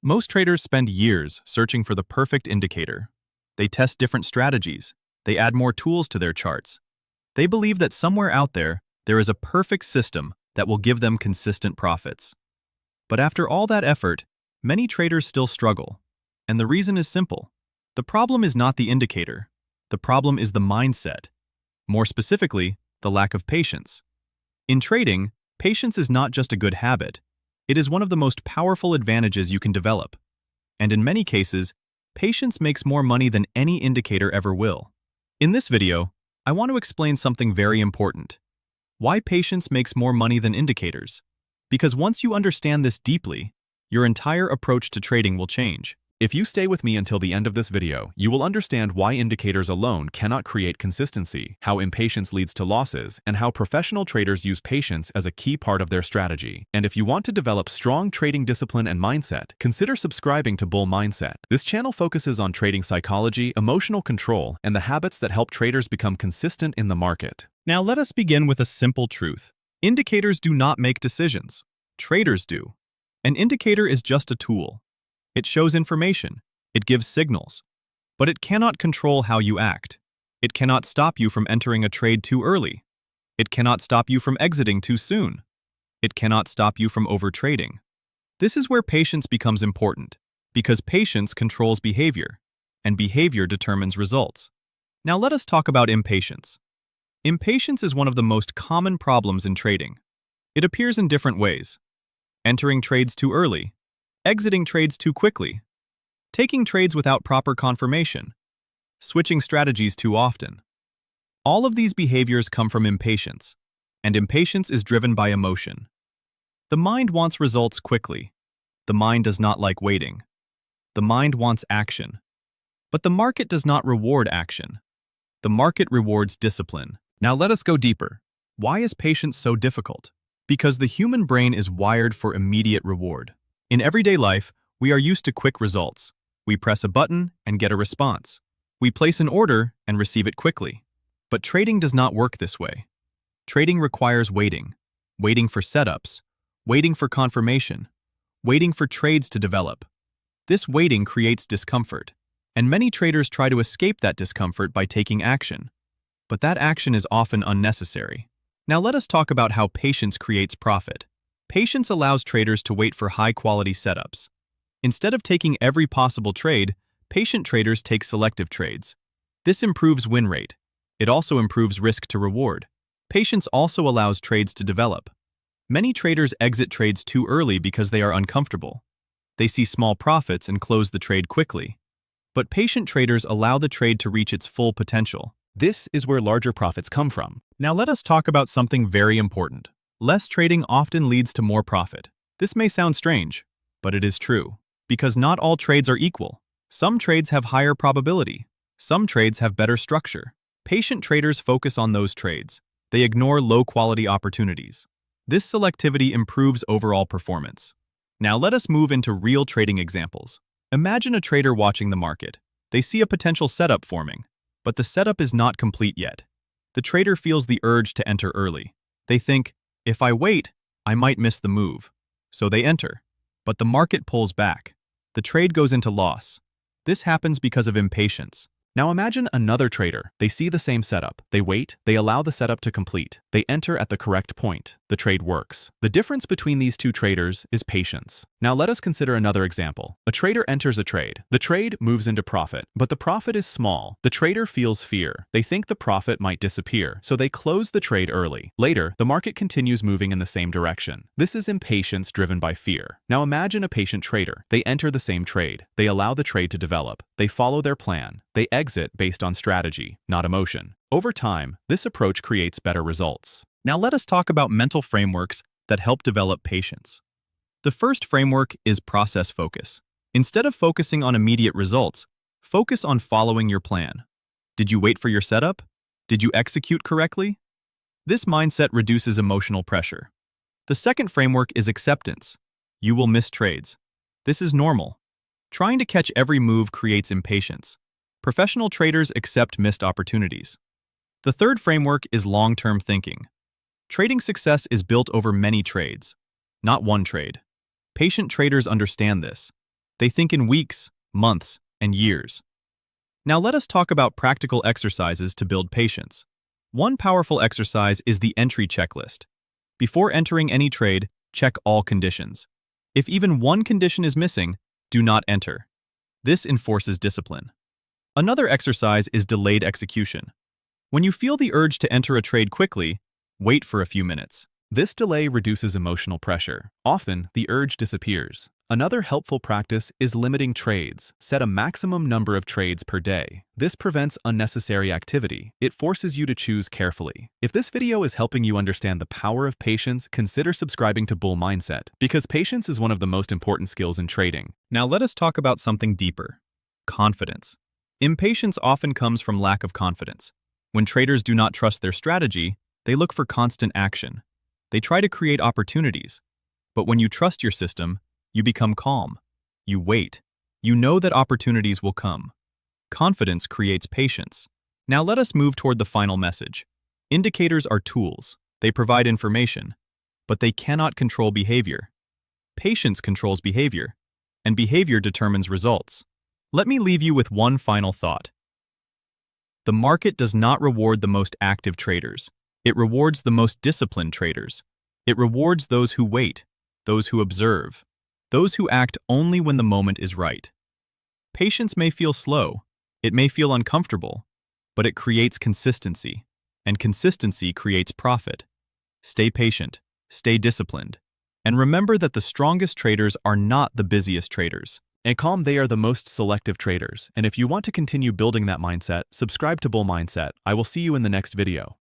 Most traders spend years searching for the perfect indicator. They test different strategies. They add more tools to their charts. They believe that somewhere out there is a perfect system that will give them consistent profits. But after all that effort, many traders still struggle. And the reason is simple. The problem is not the indicator. The problem is the mindset. More specifically, the lack of patience. In trading, patience is not just a good habit. It is one of the most powerful advantages you can develop. And in many cases, patience makes more money than any indicator ever will. In this video, I want to explain something very important. Why patience makes more money than indicators. Because once you understand this deeply, your entire approach to trading will change. If you stay with me until the end of this video, you will understand why indicators alone cannot create consistency, how impatience leads to losses, and how professional traders use patience as a key part of their strategy. And if you want to develop strong trading discipline and mindset, consider subscribing to Bull Mindset. This channel focuses on trading psychology, emotional control, and the habits that help traders become consistent in the market. Now let us begin with a simple truth. Indicators do not make decisions. Traders do. An indicator is just a tool. It shows information, it gives signals, but it cannot control how you act. It cannot stop you from entering a trade too early. It cannot stop you from exiting too soon. It cannot stop you from overtrading. This is where patience becomes important, because patience controls behavior, and behavior determines results. Now let us talk about impatience. Impatience is one of the most common problems in trading. It appears in different ways. Entering trades too early, exiting trades too quickly, taking trades without proper confirmation, switching strategies too often. All of these behaviors come from impatience, and impatience is driven by emotion. The mind wants results quickly. The mind does not like waiting. The mind wants action. But the market does not reward action. The market rewards discipline. Now let us go deeper. Why is patience so difficult? Because the human brain is wired for immediate reward. In everyday life, we are used to quick results. We press a button and get a response. We place an order and receive it quickly. But trading does not work this way. Trading requires waiting. Waiting for setups. Waiting for confirmation. Waiting for trades to develop. This waiting creates discomfort. And many traders try to escape that discomfort by taking action. But that action is often unnecessary. Now let us talk about how patience creates profit. Patience allows traders to wait for high-quality setups. Instead of taking every possible trade, patient traders take selective trades. This improves win rate. It also improves risk to reward. Patience also allows trades to develop. Many traders exit trades too early because they are uncomfortable. They see small profits and close the trade quickly. But patient traders allow the trade to reach its full potential. This is where larger profits come from. Now let us talk about something very important. Less trading often leads to more profit. This may sound strange, but it is true. Because not all trades are equal. Some trades have higher probability. Some trades have better structure. Patient traders focus on those trades. They ignore low-quality opportunities. This selectivity improves overall performance. Now let us move into real trading examples. Imagine a trader watching the market. They see a potential setup forming, but the setup is not complete yet. The trader feels the urge to enter early. They think, if I wait, I might miss the move. So they enter. But the market pulls back. The trade goes into loss. This happens because of impatience. Now imagine another trader. They see the same setup. They wait. They allow the setup to complete. They enter at the correct point. The trade works. The difference between these two traders is patience. Now let us consider another example. A trader enters a trade. The trade moves into profit, but the profit is small. The trader feels fear. They think the profit might disappear, so they close the trade early. Later, the market continues moving in the same direction. This is impatience driven by fear. Now imagine a patient trader. They enter the same trade. They allow the trade to develop. They follow their plan. They exit based on strategy, not emotion. Over time, this approach creates better results. Now let us talk about mental frameworks that help develop patience. The first framework is process focus. Instead of focusing on immediate results, focus on following your plan. Did you wait for your setup? Did you execute correctly? This mindset reduces emotional pressure. The second framework is acceptance. You will miss trades. This is normal. Trying to catch every move creates impatience. Professional traders accept missed opportunities. The third framework is long-term thinking. Trading success is built over many trades, not one trade. Patient traders understand this. They think in weeks, months, and years. Now let us talk about practical exercises to build patience. One powerful exercise is the entry checklist. Before entering any trade, check all conditions. If even one condition is missing, do not enter. This enforces discipline. Another exercise is delayed execution. When you feel the urge to enter a trade quickly, wait for a few minutes. This delay reduces emotional pressure. Often, the urge disappears. Another helpful practice is limiting trades. Set a maximum number of trades per day. This prevents unnecessary activity. It forces you to choose carefully. If this video is helping you understand the power of patience, consider subscribing to Bull Mindset, because patience is one of the most important skills in trading. Now let us talk about something deeper: confidence. Impatience often comes from lack of confidence. When traders do not trust their strategy, they look for constant action. They try to create opportunities. But when you trust your system, you become calm. You wait. You know that opportunities will come. Confidence creates patience. Now let us move toward the final message. Indicators are tools. They provide information, but they cannot control behavior. Patience controls behavior, and behavior determines results. Let me leave you with one final thought. The market does not reward the most active traders. It rewards the most disciplined traders. It rewards those who wait, those who observe, those who act only when the moment is right. Patience may feel slow, it may feel uncomfortable, but it creates consistency, and consistency creates profit. Stay patient, stay disciplined, and remember that the strongest traders are not the busiest traders. And calm, they are the most selective traders. And if you want to continue building that mindset, subscribe to Bull Mindset. I will see you in the next video.